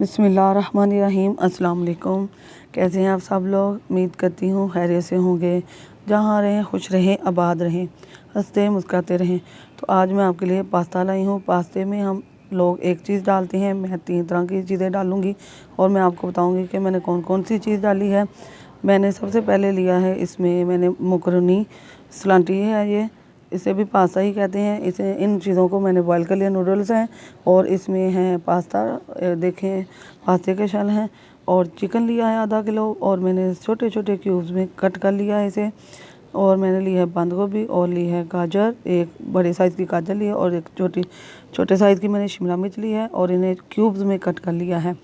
बिस्मिल्लाहिर्रहमानिर्रहीम। अस्सलाम वालेकुम। कैसे हैं आप सब लोग? उम्मीद करती हूँ खैरियत से होंगे। जहाँ रहें खुश रहें, आबाद रहें, हंसते मुस्कुराते रहें। तो आज मैं आपके लिए पास्ता लाई हूँ। पास्ते में हम लोग एक चीज़ डालते हैं, मैं 3 तरह की चीज़ें डालूँगी और मैं आपको बताऊँगी कि मैंने कौन कौन सी चीज़ डाली है। मैंने सबसे पहले लिया है, इसमें मैंने मकरोनी सलांटी है, ये इसे भी पास्ता ही कहते हैं। इसे इन चीज़ों को मैंने बॉईल कर लिया। नूडल्स हैं और इसमें है पास्ता, देखें पास्ते के शल हैं। और चिकन लिया है आधा किलो और मैंने छोटे छोटे क्यूब्स में कट कर लिया है इसे। और मैंने ली है बंद गोभी और ली है गाजर, एक बड़े साइज़ की गाजर ली है और एक छोटे साइज़ की मैंने शिमला मिर्च ली है और इन्हें क्यूब्स में कट कर लिया है।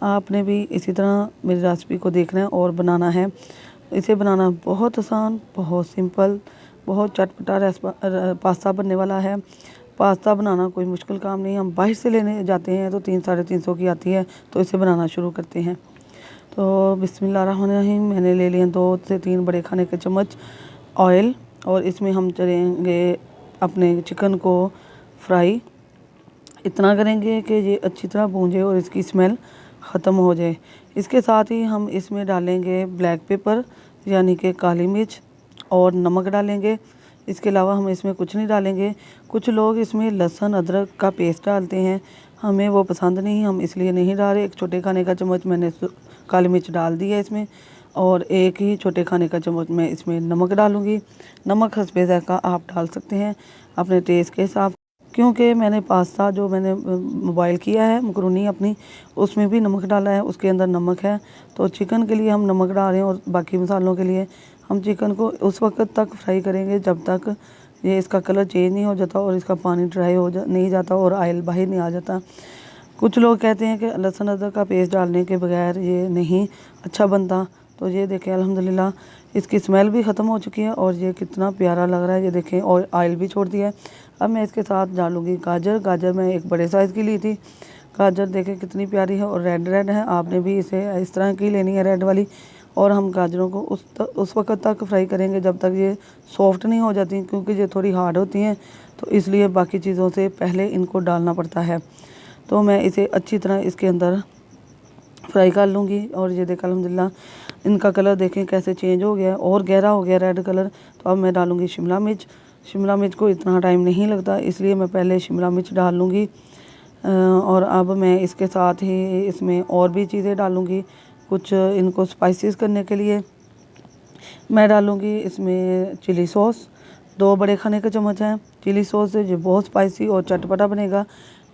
आपने भी इसी तरह मेरी रेसिपी को देखना है और बनाना है। इसे बनाना बहुत आसान, बहुत सिंपल, बहुत चटपटा पास्ता बनने वाला है। पास्ता बनाना कोई मुश्किल काम नहीं। हम बाहर से लेने जाते हैं तो 300-350 की आती है, तो इसे बनाना शुरू करते हैं। तो बिस्मिल्लाहिर्रहमानिर्रहीम। मैंने ले लिए 2 से 3 बड़े खाने के चम्मच ऑयल और इसमें हम करेंगे अपने चिकन को फ्राई। इतना करेंगे कि ये अच्छी तरह भूंजे और इसकी स्मेल ख़त्म हो जाए। इसके साथ ही हम इसमें डालेंगे ब्लैक पेपर यानी कि काली मिर्च और नमक डालेंगे। इसके अलावा हम इसमें कुछ नहीं डालेंगे। कुछ लोग इसमें लहसुन अदरक का पेस्ट डालते हैं, हमें वो पसंद नहीं, हम इसलिए नहीं डाल रहे। 1 छोटे खाने का चम्मच मैंने काली मिर्च डाल दी है इसमें और 1 ही छोटे खाने का चम्मच मैं इसमें नमक डालूँगी। नमक हस्बे ज़ायक़ा आप डाल सकते हैं अपने टेस्ट के हिसाब, क्योंकि मैंने पास्ता जो मैंने बॉईल किया है मकरोनी अपनी, उसमें भी नमक डाला है, उसके अंदर नमक है। तो चिकन के लिए हम नमक डाल रहे हैं और बाकी मसालों के लिए हम चिकन को उस वक्त तक फ्राई करेंगे जब तक ये इसका कलर चेंज नहीं हो जाता और इसका पानी ड्राई नहीं जाता और ऑयल बाहर नहीं आ जाता। कुछ लोग कहते हैं कि लहसुन अदरक का पेस्ट डालने के बगैर ये नहीं अच्छा बनता। तो ये देखें अल्हम्दुलिल्लाह इसकी स्मेल भी ख़त्म हो चुकी है और ये कितना प्यारा लग रहा है। ये देखें और ऑयल भी छोड़ दिया है। अब मैं इसके साथ डालूँगी गाजर। गाजर मैं एक बड़े साइज़ की ली थी। गाजर देखें कितनी प्यारी है और रेड रेड है। आपने भी इसे इस तरह की लेनी है, रेड वाली। और हम गाजरों को उस वक्त तक फ्राई करेंगे जब तक ये सॉफ्ट नहीं हो जाती, क्योंकि ये थोड़ी हार्ड होती हैं, तो इसलिए बाकी चीज़ों से पहले इनको डालना पड़ता है। तो मैं इसे अच्छी तरह इसके अंदर फ्राई कर लूँगी। और ये देखा अल्हम्दुलिल्लाह इनका कलर देखें कैसे चेंज हो गया और गहरा हो गया रेड कलर। तो अब मैं डालूँगी शिमला मिर्च। शिमला मिर्च को इतना टाइम नहीं लगता, इसलिए मैं पहले शिमला मिर्च डाल लूँगी। और अब मैं इसके साथ ही इसमें और भी चीज़ें डालूँगी। कुछ इनको स्पाइसेस करने के लिए मैं डालूँगी इसमें चिली सॉस। 2 बड़े खाने के चम्मच हैं। चिली सॉस से ये बहुत स्पाइसी और चटपटा बनेगा।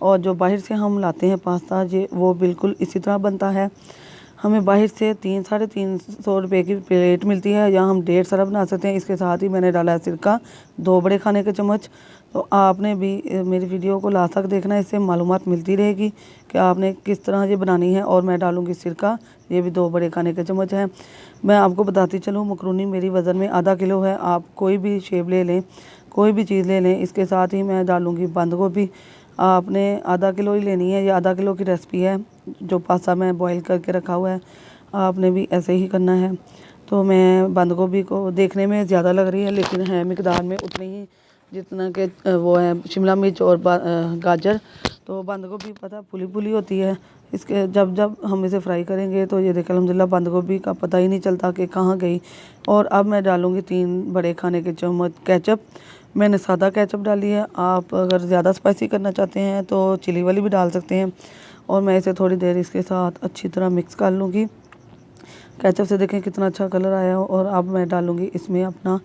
और जो बाहर से हम लाते हैं पास्ता, ये वो बिल्कुल इसी तरह बनता है। हमें बाहर से 300-350 रुपये की प्लेट मिलती है, या हम 1.5 सरब बना सकते हैं। इसके साथ ही मैंने डाला है सिरका 2 बड़े खाने के चम्मच। तो आपने भी मेरी वीडियो को लास्ट तक देखना, इससे मालूमात मिलती रहेगी कि आपने किस तरह ये बनानी है। और मैं डालूँगी सिरका, ये भी 2 बड़े खाने के चम्मच हैं। मैं आपको बताती चलूँ, मकरोनी मेरी वज़न में आधा किलो है। आप कोई भी शेप ले लें, कोई भी चीज़ ले लें। इसके साथ ही मैं डालूँगी बंद गोभी। आपने आधा किलो ही लेनी है, ये आधा किलो की रेसिपी है जो पास्ता मैं बॉईल करके रखा हुआ है। आपने भी ऐसे ही करना है। तो मैं बंद गोभी को देखने में ज़्यादा लग रही है, लेकिन है मिकदार में उतनी ही जितना कि वो है शिमला मिर्च और गाजर। तो बंद गोभी पता फुली फुली होती है। इसके जब जब हम इसे फ्राई करेंगे तो ये देखें अल्हम्दुलिल्लाह बंद गोभी का पता ही नहीं चलता कि कहाँ गई। और अब मैं डालूँगी 3 बड़े खाने के चम्मच केचप। मैंने सादा केचप डाली है। आप अगर ज़्यादा स्पाइसी करना चाहते हैं तो चिली वाली भी डाल सकते हैं। और मैं इसे थोड़ी देर इसके साथ अच्छी तरह मिक्स कर लूँगी। केचप से देखें कितना अच्छा कलर आया। और अब मैं डालूँगी इसमें अपना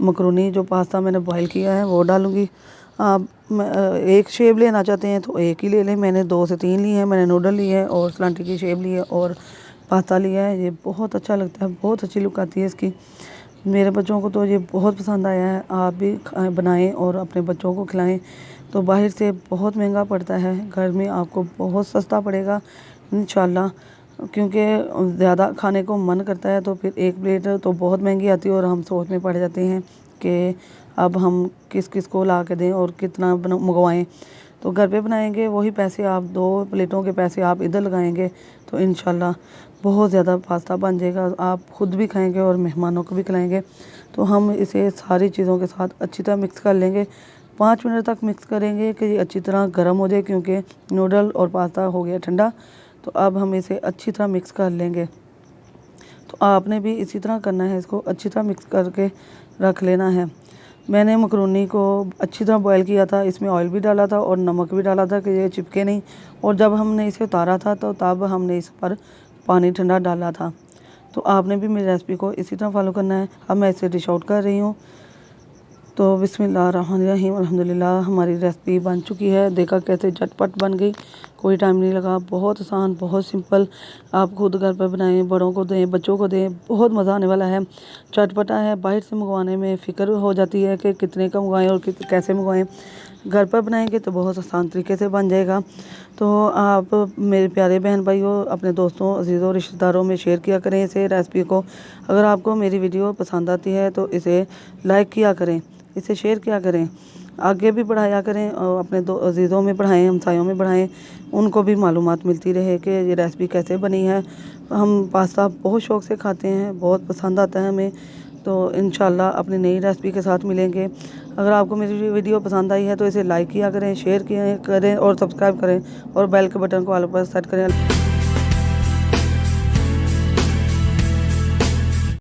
मकरोनी, जो पास्ता मैंने बॉईल किया है वो डालूँगी। आप एक शेप लेना चाहते हैं तो एक ही ले लें। मैंने 2 से 3 ली है। मैंने नूडल ली है और सलांटी की शेप ली है और पास्ता लिया है। ये बहुत अच्छा लगता है, बहुत अच्छी लुक आती है इसकी। मेरे बच्चों को तो ये बहुत पसंद आया है। आप भी बनाएं और अपने बच्चों को खिलाएं। तो बाहर से बहुत महंगा पड़ता है, घर में आपको बहुत सस्ता पड़ेगा इंशाल्लाह। क्योंकि ज़्यादा खाने को मन करता है तो फिर एक प्लेट तो बहुत महंगी आती है और हम सोच में पड़ जाते हैं कि अब हम किस किस को ला के दें और कितना मंगवाएं। तो घर पे बनाएंगे वही पैसे, आप 2 प्लेटों के पैसे आप इधर लगाएंगे तो इंशाल्लाह बहुत ज़्यादा पास्ता बन जाएगा। आप ख़ुद भी खाएंगे और मेहमानों को भी खिलाएंगे। तो हम इसे सारी चीज़ों के साथ अच्छी तरह मिक्स कर लेंगे। 5 मिनट तक मिक्स करेंगे कि ये अच्छी तरह गर्म हो जाए, क्योंकि नूडल और पास्ता हो गया ठंडा। तो अब हम इसे अच्छी तरह मिक्स कर लेंगे। तो आपने भी इसी तरह करना है, इसको अच्छी तरह मिक्स करके रख लेना है। मैंने मकरूनी को अच्छी तरह बॉयल किया था, इसमें ऑयल भी डाला था और नमक भी डाला था कि ये चिपके नहीं। और जब हमने इसे उतारा था तो तब हमने इस पर पानी ठंडा डाला था। तो आपने भी मेरी रेसिपी को इसी तरह फॉलो करना है। अब मैं इसे डिश आउट कर रही हूँ। तो बिस्मिल्लाहिर्रहमानिर्रहीम, अल्हम्दुलिल्लाह हमारी रेसिपी बन चुकी है। देखा कैसे झटपट बन गई, कोई टाइम नहीं लगा, बहुत आसान, बहुत सिंपल। आप खुद घर पर बनाएं, बड़ों को दें, बच्चों को दें, बहुत मज़ा आने वाला है। चटपटा है, बाहर से मंगवाने में फ़िक्र हो जाती है कि कितने का मंगवाएं और कैसे मंगवाएं। घर पर बनाएंगे तो बहुत आसान तरीके से बन जाएगा। तो आप मेरे प्यारे बहन भाइयों, अपने दोस्तों, अजीज़ों, रिश्तेदारों में शेयर किया करें इसे रेसिपी को। अगर आपको मेरी वीडियो पसंद आती है तो इसे लाइक किया करें, इसे शेयर किया करें, आगे भी बढ़ाया करें और अपने अजीज़ों में बढ़ाएं, हमसायों में बढ़ाएं, उनको भी मालूमात मिलती रहे कि ये रेसिपी कैसे बनी है। हम पास्ता बहुत शौक़ से खाते हैं, बहुत पसंद आता है हमें। तो इंशाल्लाह अपनी नई रेसिपी के साथ मिलेंगे। अगर आपको मेरी वीडियो पसंद आई है तो इसे लाइक किया करें, शेयर किया करें और सब्सक्राइब करें और बेल के बटन को ऑल पर सेट करें।